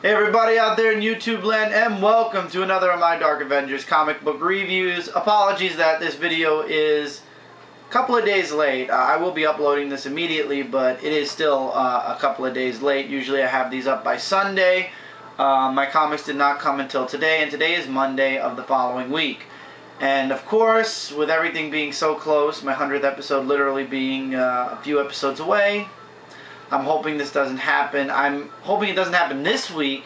Hey everybody out there in YouTube land, and welcome to another of my Dark Avengers comic book reviews. Apologies that this video is a couple of days late. I will be uploading this immediately, but it is still a couple of days late. Usually I have these up by Sunday. My comics did not come until today, and today is Monday of the following week. And of course, with everything being so close, my 100th episode literally being a few episodes away, I'm hoping this doesn't happen. I'm hoping it doesn't happen this week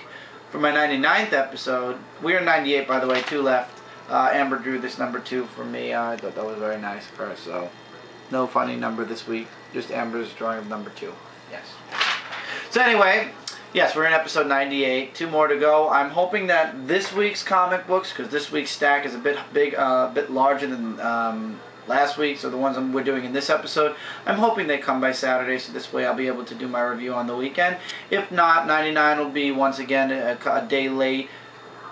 for my 99th episode. We're 98, by the way, 2 left. Amber drew this number 2 for me. I thought that was very nice of her, so no funny number this week. Just Amber's drawing of number 2. Yes. So anyway, yes, we're in episode 98. 2 more to go. I'm hoping that this week's comic books, because this week's stack is a bit big, bit larger than last week's, or the ones we're doing in this episode. I'm hoping they come by Saturday, so this way I'll be able to do my review on the weekend. If not, 99 will be once again a day late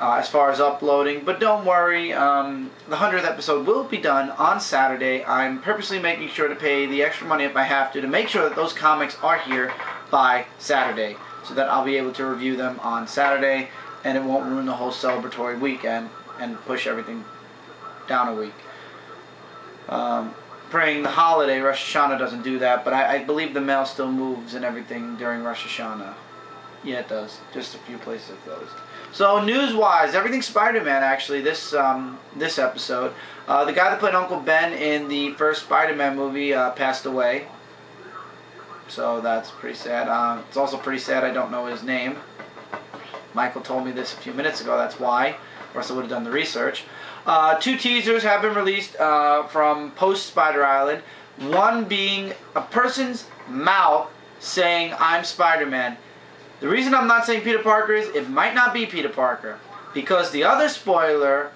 as far as uploading. But don't worry, the 100th episode will be done on Saturday. I'm purposely making sure to pay the extra money if I have to make sure that those comics are here by Saturday, so that I'll be able to review them on Saturday, and it won't ruin the whole celebratory weekend and push everything down a week. Praying the holiday, Rosh Hashanah doesn't do that, but I believe the mail still moves and everything during Rosh Hashanah. Yeah, it does. Just a few places are closed. So news-wise, everything's Spider-Man actually this this episode. The guy that played Uncle Ben in the first Spider-Man movie passed away. So that's pretty sad. It's also pretty sad I don't know his name. Michael told me this a few minutes ago, that's why. Or else I would have done the research. 2 teasers have been released from post-Spider Island. One being a person's mouth saying, "I'm Spider-Man." The reason I'm not saying Peter Parker is it might not be Peter Parker, because the other spoiler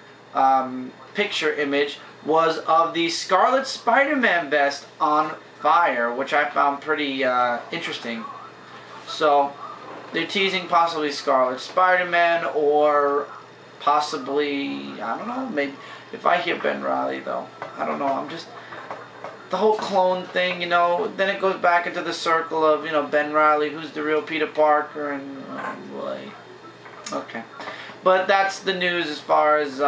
picture image was of the Scarlet Spider-Man vest on fire, which I found pretty interesting. So they're teasing possibly Scarlet Spider-Man, or possibly, I don't know, maybe if I hear Ben Reilly though, I don't know, I'm just, the whole clone thing, you know, then it goes back into the circle of, you know, Ben Reilly, who's the real Peter Parker, and oh boy, okay. But that's the news as far as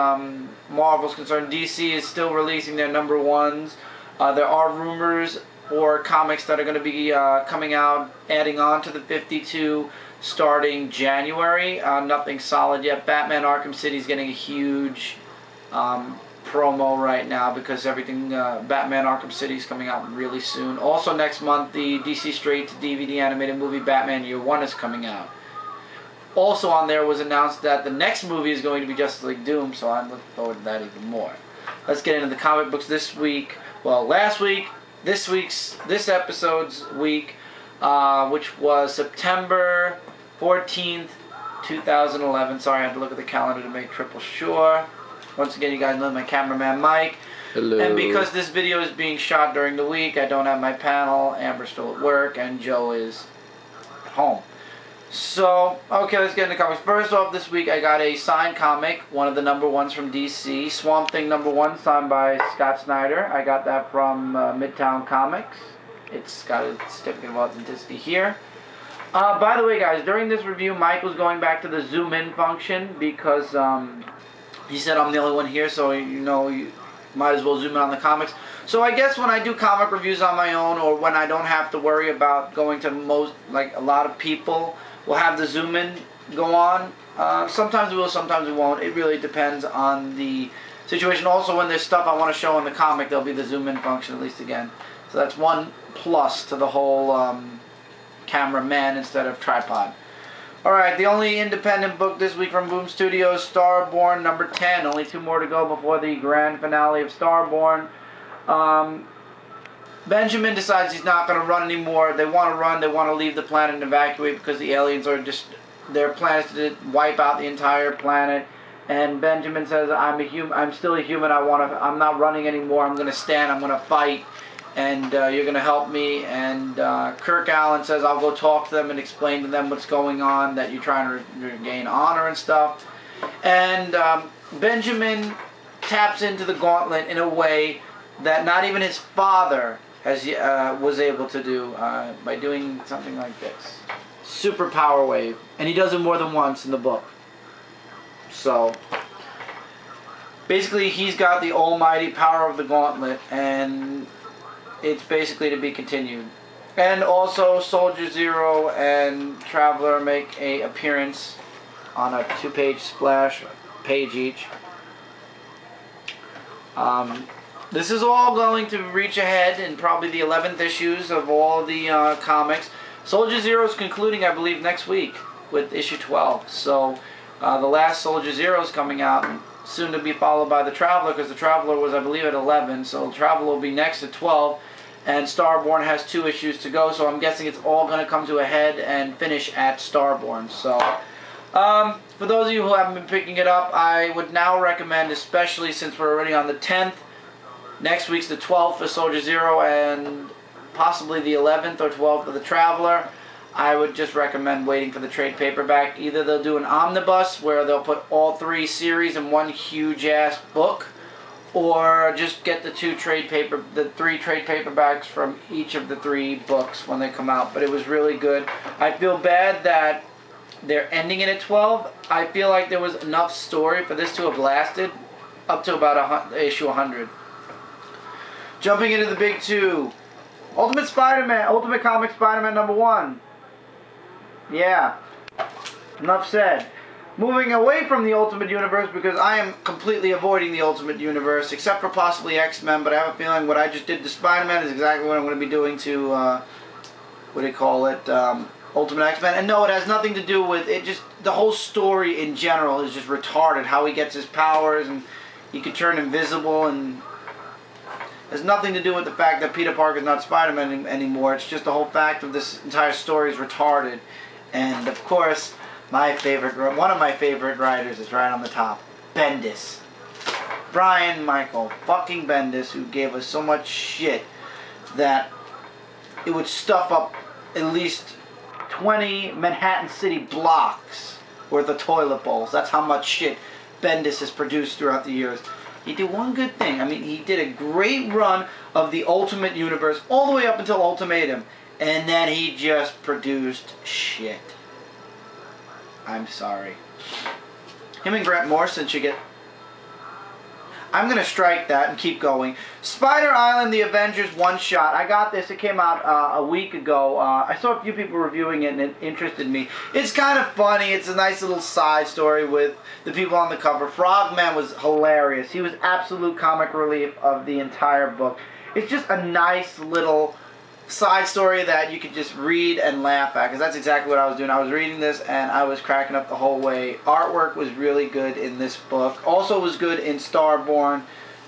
Marvel's concerned. DC is still releasing their number 1s. There are rumors or comics that are going to be coming out, adding on to the 52 starting January. Nothing solid yet. Batman Arkham City is getting a huge promo right now because everything Batman Arkham City is coming out really soon. Also next month, the DC straight to DVD animated movie Batman Year 1 is coming out. Also on there was announced that the next movie is going to be Justice League Doom, so I'm looking forward to that even more. Let's get into the comic books this week. Well, last week, this episode's week, which was September 14th, 2011. Sorry, I had to look at the calendar to make triple sure. Once again, you guys know my cameraman Mike. Hello. And because this video is being shot during the week, I don't have my panel. Amber's still at work, and Joe is at home. So, okay, let's get into comics. First off, this week I got a signed comic, one of the number 1s from DC. Swamp Thing number 1, signed by Scott Snyder. I got that from Midtown Comics. It's got a certificate of authenticity here. By the way, guys, during this review, Mike was going back to the zoom in function because he said I'm the only one here, so you know you might as well zoom in on the comics. So I guess when I do comic reviews on my own, or when I don't have to worry about going to a lot of people will have the zoom in go on. Sometimes it will, sometimes it won't. It really depends on the situation. Also, when there's stuff I want to show in the comic, there'll be the zoom in function at least again. So that's one plus to the whole cameraman instead of tripod. Alright, the only independent book this week from Boom Studios, Starborn number 10. Only 2 more to go before the grand finale of Starborn. Benjamin decides he's not going to run anymore. They want to run, they want to leave the planet and evacuate because the aliens are just, their plan is to wipe out the entire planet. And Benjamin says, I'm still a human, I'm not running anymore, I'm going to stand, I'm going to fight. And you're going to help me. And Kirk Allen says, I'll go talk to them and explain to them what's going on, that you're trying to gain honor and stuff. And Benjamin taps into the gauntlet in a way that not even his father was able to do by doing something like this. super power wave, and he does it more than once in the book. So basically, he's got the almighty power of the gauntlet, and it's basically to be continued. And also, Soldier Zero and Traveler make a appearance on a 2-page splash, page each. This is all going to reach ahead in probably the 11th issues of all the comics. Soldier Zero is concluding, I believe, next week with issue 12. So the last Soldier Zero is coming out, soon to be followed by the Traveler, because the Traveler was, I believe, at 11. So the Traveler will be next at 12. And Starborn has 2 issues to go, so I'm guessing it's all going to come to a head and finish at Starborn. So for those of you who haven't been picking it up, I would now recommend, especially since we're already on the 10th, next week's the 12th for Soldier Zero, and possibly the 11th or 12th for the Traveler. I would just recommend waiting for the trade paperback. Either they'll do an omnibus where they'll put all 3 series in one huge ass book, or just get the 3 trade paperbacks from each of the 3 books when they come out. But it was really good. I feel bad that they're ending it at 12. I feel like there was enough story for this to have lasted up to about issue 100. Jumping into the big 2. Ultimate Spider-Man, Ultimate Comic Spider-Man #1. Yeah. Enough said. Moving away from the Ultimate Universe, because I am completely avoiding the Ultimate Universe, except for possibly X-Men, but I have a feeling what I just did to Spider-Man is exactly what I'm going to be doing to, what do you call it, Ultimate X-Men. And no, it has nothing to do with it. Just the whole story in general is just retarded. How he gets his powers, and he can turn invisible, and it has nothing to do with the fact that Peter Parker is not Spider-Man anymore. It's just the whole fact of this entire story is retarded. And of course, one of my favorite writers is right on the top, Bendis. Brian Michael fucking Bendis, who gave us so much shit that it would stuff up at least 20 Manhattan City blocks worth of toilet bowls. That's how much shit Bendis has produced throughout the years. He did one good thing. I mean, he did a great run of the Ultimate Universe all the way up until Ultimatum, and then he just produced shit. I'm sorry. Him and Grant Morrison should get... I'm going to strike that and keep going. Spider Island, the Avengers one-shot. I got this. It came out a week ago. I saw a few people reviewing it and it interested me. It's kind of funny. It's a nice little side story with the people on the cover. Frogman was hilarious. He was absolute comic relief of the entire book. It's just a nice little side story that you could just read and laugh at, because that's exactly what I was doing. I was reading this and I was cracking up the whole way. Artwork was really good in this book. Also was good in Starborn,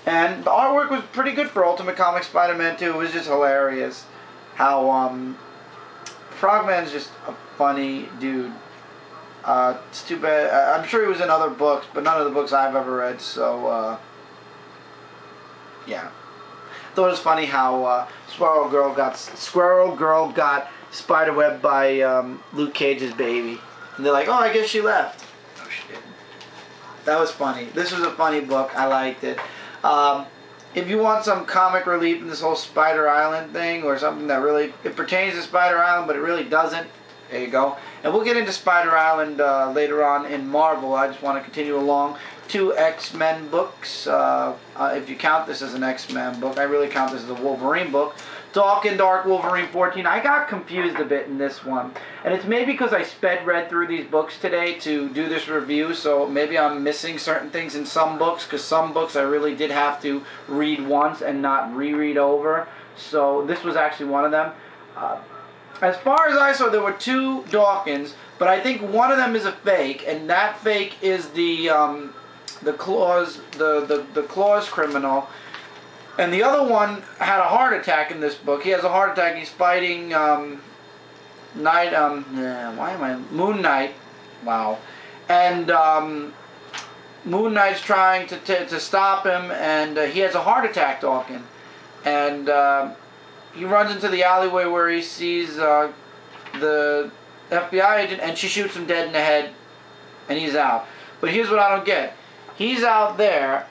and the artwork was pretty good for Ultimate Comic Spider-Man 2. It was just hilarious how Frogman's just a funny dude. It's too bad. I'm sure he was in other books, but none of the books I've ever read, so yeah. I thought it was funny how Squirrel Girl got spiderwebbed by Luke Cage's baby, and they're like, "Oh, I guess she left." No, she didn't. That was funny. This was a funny book. I liked it. If you want some comic relief in this whole Spider Island thing, or something that really it pertains to Spider Island, but it really doesn't, there you go. And we'll get into Spider Island later on in Marvel. I just want to continue along. 2 X-Men books, if you count this as an X-Men book. I really count this as a Wolverine book. Daken Dark Wolverine 14. I got confused a bit in this one. And it's maybe because I read through these books today to do this review, so maybe I'm missing certain things in some books, because some books I really did have to read once and not reread over. So this was actually one of them. As far as I saw, there were 2 Dawkins, but I think one of them is a fake, and that fake is the Claws criminal, and the other one had a heart attack in this book. He has a heart attack. He's fighting Moon Knight. Wow, and Moon Knight's trying to stop him, and he has a heart attack, Dawkins, and he runs into the alleyway where he sees the FBI agent, and she shoots him dead in the head, and he's out. But here's what I don't get. He's out there,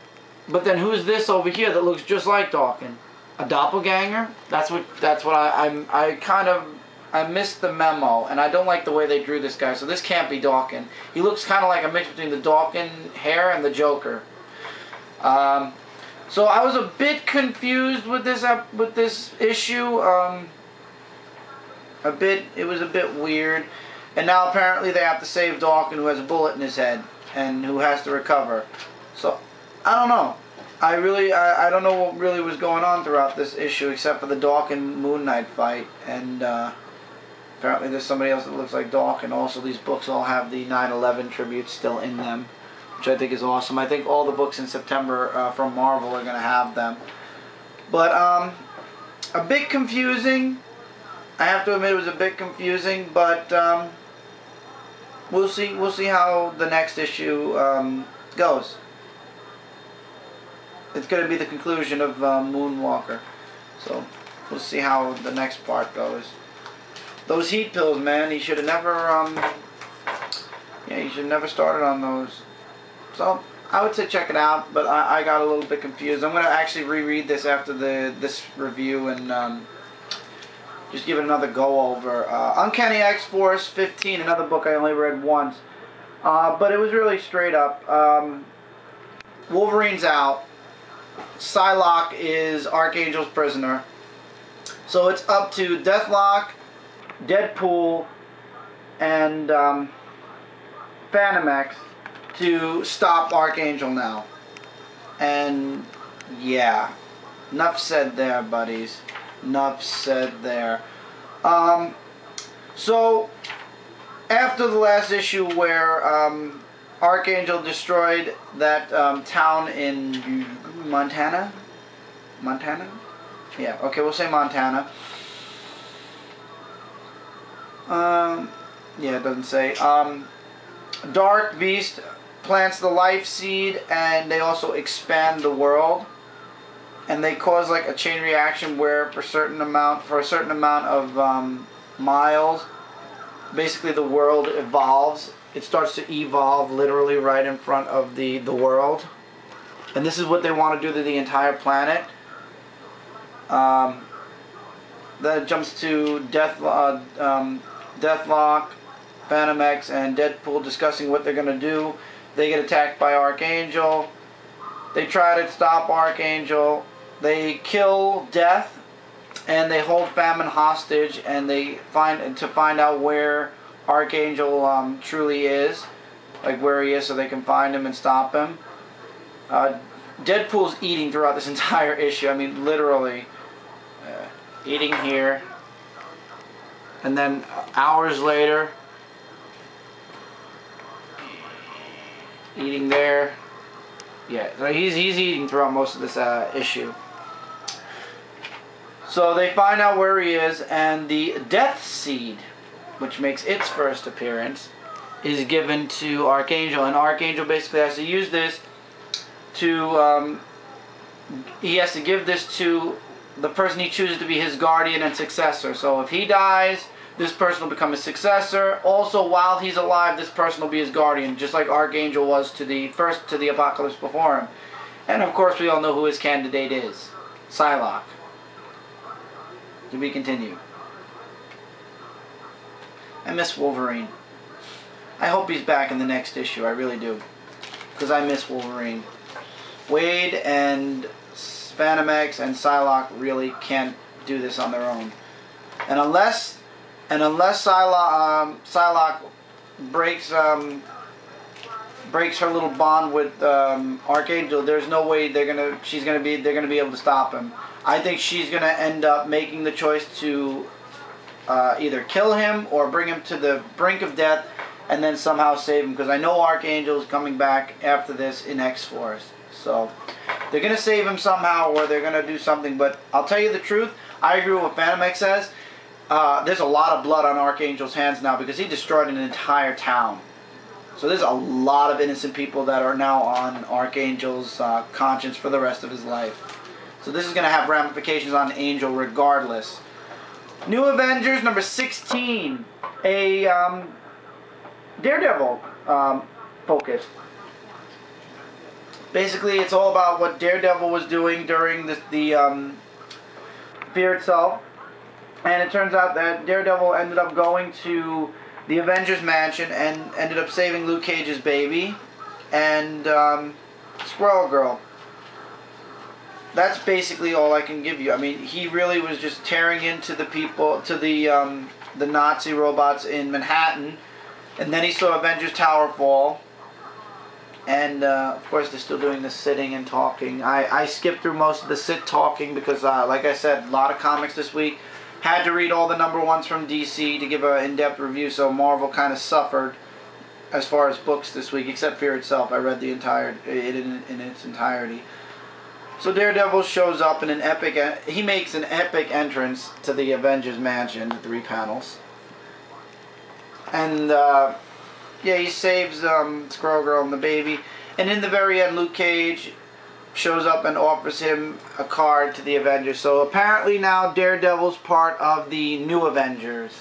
but then who's this over here that looks just like Daken? A doppelganger? That's what I kind of I missed the memo, and I don't like the way they drew this guy, so this can't be Daken. He looks kind of like a mix between the Daken hair and the Joker. So I was a bit confused with this issue. It was a bit weird. And now apparently they have to save Daken, who has a bullet in his head and who has to recover. So I don't know. I don't know what really was going on throughout this issue except for the Daken Moon Knight fight. And apparently there's somebody else that looks like Daken. Also, these books all have the 9/11 tributes still in them, which I think is awesome. I think all the books in September from Marvel are going to have them. But a bit confusing. I have to admit it was a bit confusing, but we'll see. We'll see how the next issue goes. It's going to be the conclusion of Moonwalker, so we'll see how the next part goes. Those heat pills, man, he should have never. Yeah, he should have never started on those. So I would say check it out, but I got a little bit confused. I'm going to actually reread this after this review and just give it another go over. Uncanny X-Force 15, another book I only read once, but it was really straight up. Wolverine's out. Psylocke is Archangel's prisoner. So it's up to Deathlock, Deadpool, and Phantom X to stop Archangel now. And yeah, enough said there, buddies. Enough said there. So after the last issue where Archangel destroyed that town in Montana? Yeah, okay, we'll say Montana. Yeah, it doesn't say. Dark Beast plants the life seed, and they also expand the world, and they cause like a chain reaction where for a certain amount of miles, basically the world evolves. It starts to evolve literally right in front of the world, and this is what they want to do to the entire planet. Then it jumps to Deathlock, Phantom X, and Deadpool discussing what they're going to do. They get attacked by Archangel. They try to stop Archangel. They kill Death, and they hold Famine hostage, and they find out where Archangel truly is, like where he is, so they can find him and stop him. Deadpool's eating throughout this entire issue. I mean, literally eating here, and then hours later, eating there. Yeah, so he's eating throughout most of this issue. So they find out where he is, and the Death Seed, which makes its first appearance, is given to Archangel, and Archangel basically has to use this to he has to give this to the person he chooses to be his guardian and successor. So if he dies, this person will become his successor. Also, while he's alive, this person will be his guardian, just like Archangel was to the Apocalypse before him. And of course, we all know who his candidate is: Psylocke. To be continued. I miss Wolverine. I hope he's back in the next issue. I really do, because I miss Wolverine. Wade and Phantom X and Psylocke really can't do this on their own, and unless Psylocke breaks her little bond with Archangel, there's no way they're gonna be able to stop him. I think she's gonna end up making the choice to either kill him or bring him to the brink of death and then somehow save him, because I know Archangel is coming back after this in X-Force. So they're going to save him somehow, or they're going to do something. But I'll tell you the truth, I agree with what Phantom X says. There's a lot of blood on Archangel's hands now, because he destroyed an entire town. So there's a lot of innocent people that are now on Archangel's conscience for the rest of his life. So this is going to have ramifications on Angel regardless. New Avengers number 16. A Daredevil focus. Basically, it's all about what Daredevil was doing during the Fear itself. And it turns out that Daredevil ended up going to the Avengers mansion and ended up saving Luke Cage's baby and Squirrel Girl. That's basically all I can give you. I mean, he really was just tearing into the people, to the Nazi robots in Manhattan, and then he saw Avengers Tower fall. And of course, they're still doing the sitting and talking. I skipped through most of the sit talking because, like I said, a lot of comics this week. Had to read all the #1s from DC to give an in-depth review, so Marvel kind of suffered as far as books this week, except Fear itself. I read the entire in its entirety. So Daredevil shows up in an epic. He makes an epic entrance to the Avengers mansion, 3 panels, and yeah, he saves Squirrel Girl and the baby. And in the very end, Luke Cage shows up and offers him a card to the Avengers. So apparently now Daredevil's part of the New Avengers.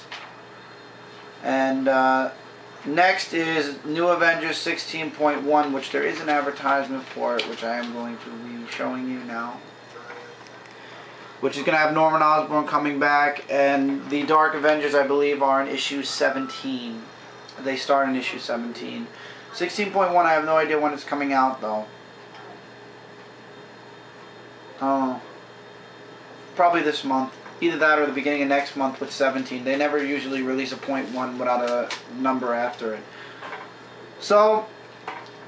And next is New Avengers 16.1, which there is an advertisement for it, which I am going to be showing you now. Which is going to have Norman Osborn coming back, and the Dark Avengers, I believe, are in issue 17. They start in issue 17. 16.1, I have no idea when it's coming out, though. Oh, probably this month. Either that or the beginning of next month with 17. They never usually release a .1 without a number after it. So,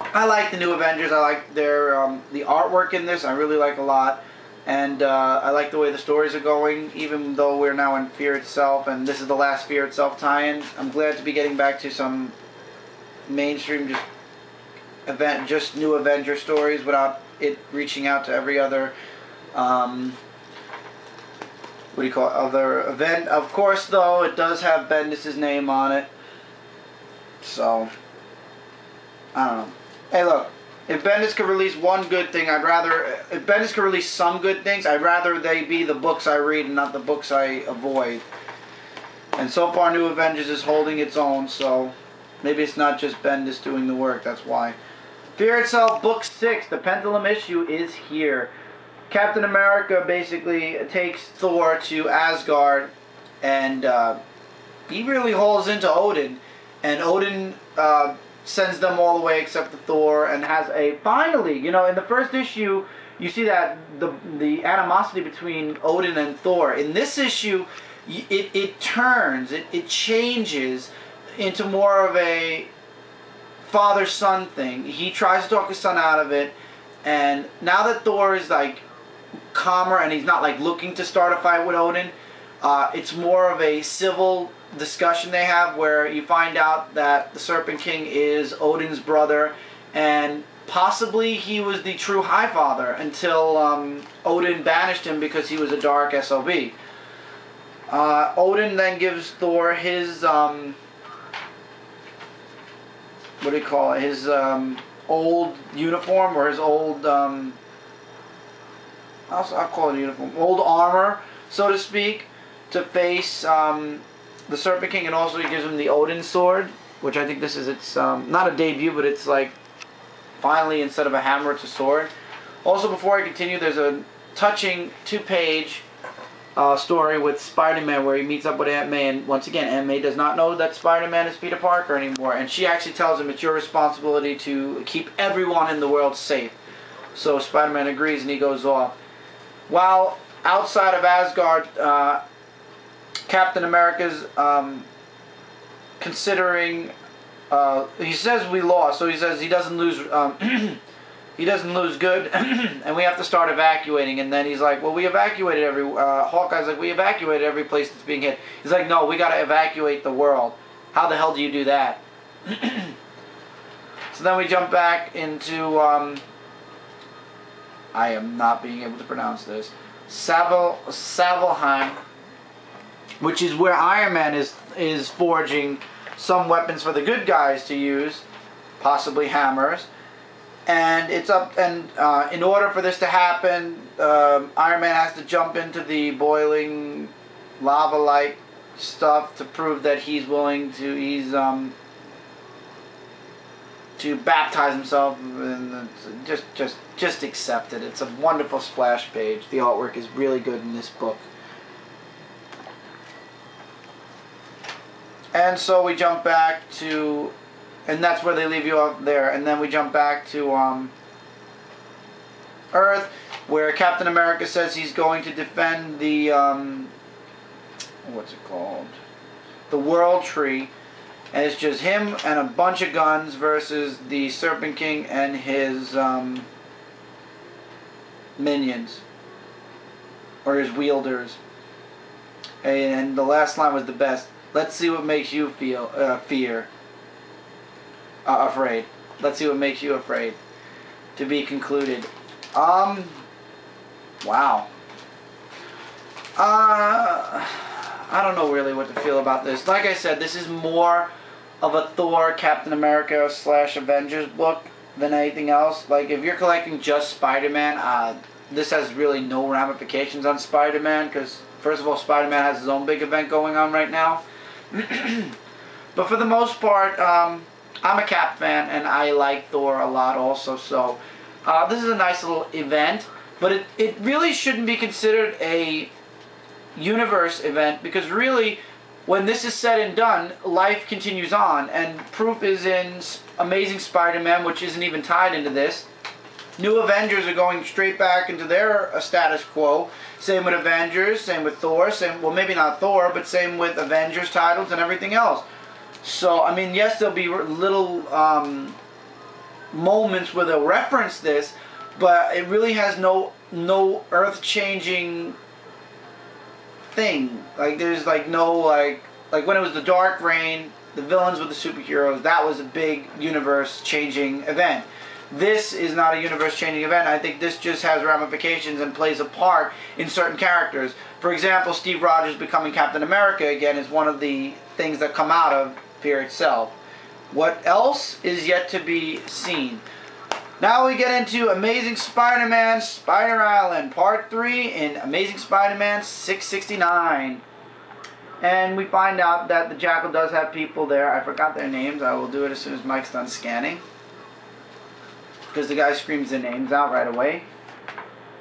I like the New Avengers. I like their the artwork in this. I really like a lot. And I like the way the stories are going, even though we're now in Fear Itself, and this is the last Fear Itself tie-in. I'm glad to be getting back to some mainstream, just New Avenger stories without it reaching out to every other, what do you call it, other event. Of course, though, it does have Bendis' name on it. So, I don't know. Hey, look. If Bendis could release one good thing, if Bendis could release some good things, I'd rather they be the books I read and not the books I avoid. And so far, New Avengers is holding its own, so maybe it's not just Bendis doing the work, that's why. Fear Itself, Book 6, the Pendulum issue is here. Captain America basically takes Thor to Asgard, and he really hauls into Odin, and Odin sends them all away except for Thor, and has a, finally, you know, in the first issue, you see that the animosity between Odin and Thor. In this issue, it turns, it changes into more of a father-son thing. He tries to talk his son out of it, and now that Thor is like calmer and he's not like looking to start a fight with Odin, it's more of a civil discussion they have, where you find out that the Serpent King is Odin's brother, and possibly he was the true High Father until Odin banished him because he was a dark SOB. Odin then gives Thor his what do you call it? His old uniform, or his old I'll call it a uniform, old armor, so to speak, to face the Serpent King, and also he gives him the Odin sword, which I think this is its not a debut, but it's like finally, instead of a hammer, it's a sword. Also, before I continue, there's a touching 2-page story with Spider-Man where he meets up with Aunt May, and once again, Aunt May does not know that Spider-Man is Peter Parker anymore, and she actually tells him it's your responsibility to keep everyone in the world safe. So Spider-Man agrees and he goes off. While outside of Asgard, Captain America's considering, he says we lost, so he says he doesn't lose, he doesn't lose good, and we have to start evacuating. And then he's like, well, we evacuated Hawkeye's like, we evacuated every place that's being hit. He's like, no, we got to evacuate the world. How the hell do you do that? So then we jump back into, I am not being able to pronounce this, Savalheim, which is where Iron Man is forging some weapons for the good guys to use, possibly hammers. And it's up, and in order for this to happen, Iron Man has to jump into the boiling lava-like stuff to prove that he's willing to, to baptize himself, and just accept it. It's a wonderful splash page. The artwork is really good in this book. And so we jump back to, and that's where they leave you off there. And then we jump back to Earth, where Captain America says he's going to defend the what's it called? The World Tree. And it's just him and a bunch of guns versus the Serpent King and his minions, or his wielders. And the last line was the best. Let's see what makes you feel afraid. Let's see what makes you afraid. To be concluded. Wow. I don't know really what to feel about this. Like I said, this is more of a Thor, Captain America / Avengers book than anything else. Like, if you're collecting just Spider-Man, this has really no ramifications on Spider-Man, because first of all, Spider-Man has his own big event going on right now. But for the most part, I'm a Cap fan, and I like Thor a lot also, so this is a nice little event, but it really shouldn't be considered a universe event, because really, when this is said and done, life continues on, and proof is in Amazing Spider-Man, which isn't even tied into this. New Avengers are going straight back into their status quo. Same with Avengers, same with Thor, well, maybe not Thor, but same with Avengers titles and everything else. So, I mean, yes, there'll be little moments where they'll reference this, but it really has no earth-changing thing. Like, there's like no like when it was the Dark Reign, the villains with the superheroes, that was a big universe-changing event. This is not a universe-changing event. I think this just has ramifications and plays a part in certain characters. For example, Steve Rogers becoming Captain America again is one of the things that come out of Fear itself. What else is yet to be seen. Now we get into Amazing Spider-Man Spider Island Part 3 in Amazing Spider-Man 669. And we find out that the Jackal does have people there. I forgot their names. I will do it as soon as Mike's done scanning, because the guy screams their names out right away.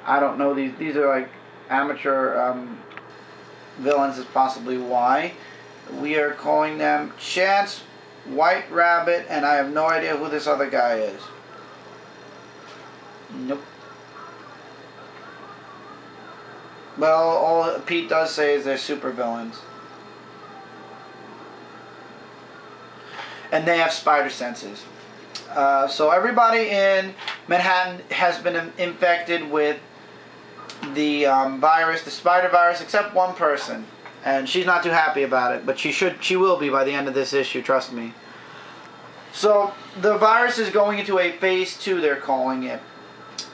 I don't know. These are like amateur villains is possibly why. We are calling them Chance, White Rabbit, and I have no idea who this other guy is. Nope. Well, all Pete does say is they're super villains. And they have spider senses. So everybody in Manhattan has been infected with the virus, the spider virus, except one person. And she's not too happy about it, but she will be by the end of this issue, trust me. So the virus is going into a phase 2, they're calling it.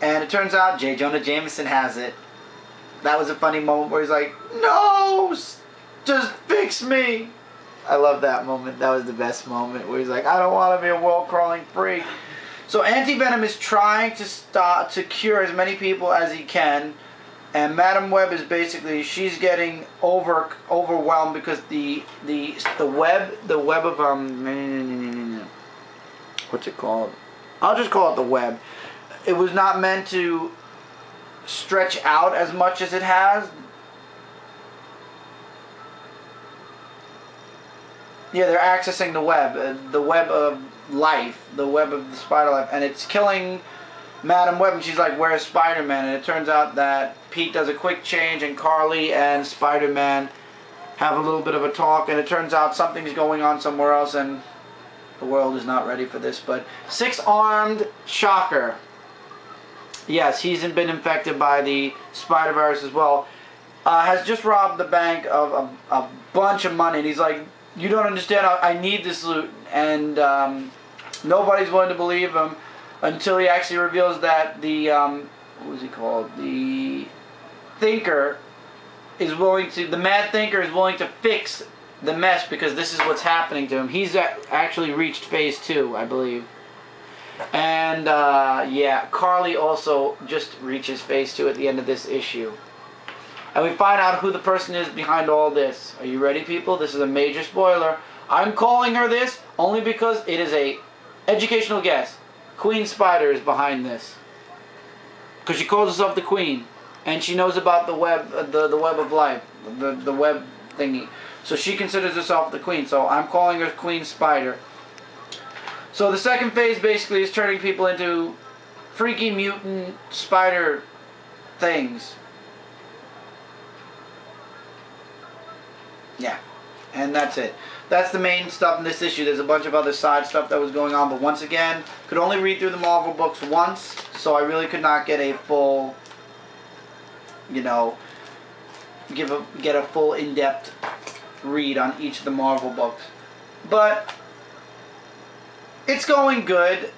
And it turns out J. Jonah Jameson has it. That was a funny moment where he's like, "No, just fix me." I love that moment. That was the best moment where he's like, "I don't want to be a wall-crawling freak." So Anti-Venom is trying to cure as many people as he can, and Madam Web is basically, she's getting overwhelmed because the web of what's it called? I'll just call it the web. It was not meant to stretch out as much as it has. Yeah, they're accessing the web of life, the web of the spider life, and it's killing Madam Web, and she's like, "Where's Spider-Man?" And it turns out that Pete does a quick change, and Carly and Spider-Man have a little bit of a talk, and it turns out something's going on somewhere else, and the world is not ready for this. But Six-Armed Shocker, yes, he's been infected by the spider virus as well, has just robbed the bank of a bunch of money, and he's like, "You don't understand, I need this loot," and nobody's willing to believe him until he actually reveals that the, what was he called, the Thinker is willing to, the Mad Thinker is willing to fix the mess because this is what's happening to him. He's actually reached phase 2, I believe. And, yeah, Carly also just reaches phase 2 at the end of this issue. And we find out who the person is behind all this. Are you ready, people? This is a major spoiler. I'm calling her this only because it is a educational guess. Queen Spider is behind this. Because she calls herself the Queen. And she knows about the web, the web of life. The web thingy. So she considers herself the queen. So I'm calling her Queen Spider. So the second phase basically is turning people into freaky mutant spider things. Yeah. And that's it. That's the main stuff in this issue. There's a bunch of other side stuff that was going on, but once again, could only read through the Marvel books once, so I really could not get a full, you know, get a full in-depth read on each of the Marvel books. But it's going good.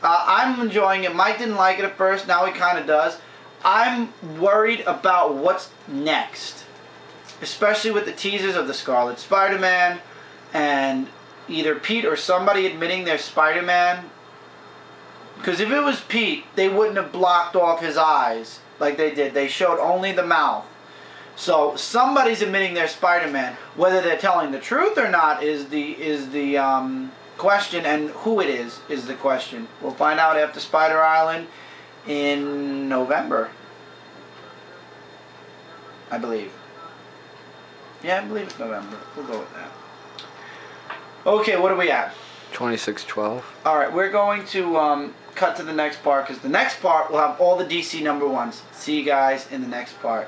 I'm enjoying it. Mike didn't like it at first. Now he kind of does. I'm worried about what's next, especially with the teasers of the Scarlet Spider-Man and either Pete or somebody admitting they're Spider-Man. Because if it was Pete, they wouldn't have blocked off his eyes like they did. They showed only the mouth. So somebody's admitting they're Spider-Man. Whether they're telling the truth or not is the question, and who it is the question. We'll find out after Spider Island in November, I believe. Yeah, I believe it's November. We'll go with that. Okay, what are we at? 2612. Alright, we're going to cut to the next part, because the next part will have all the DC #1s. See you guys in the next part.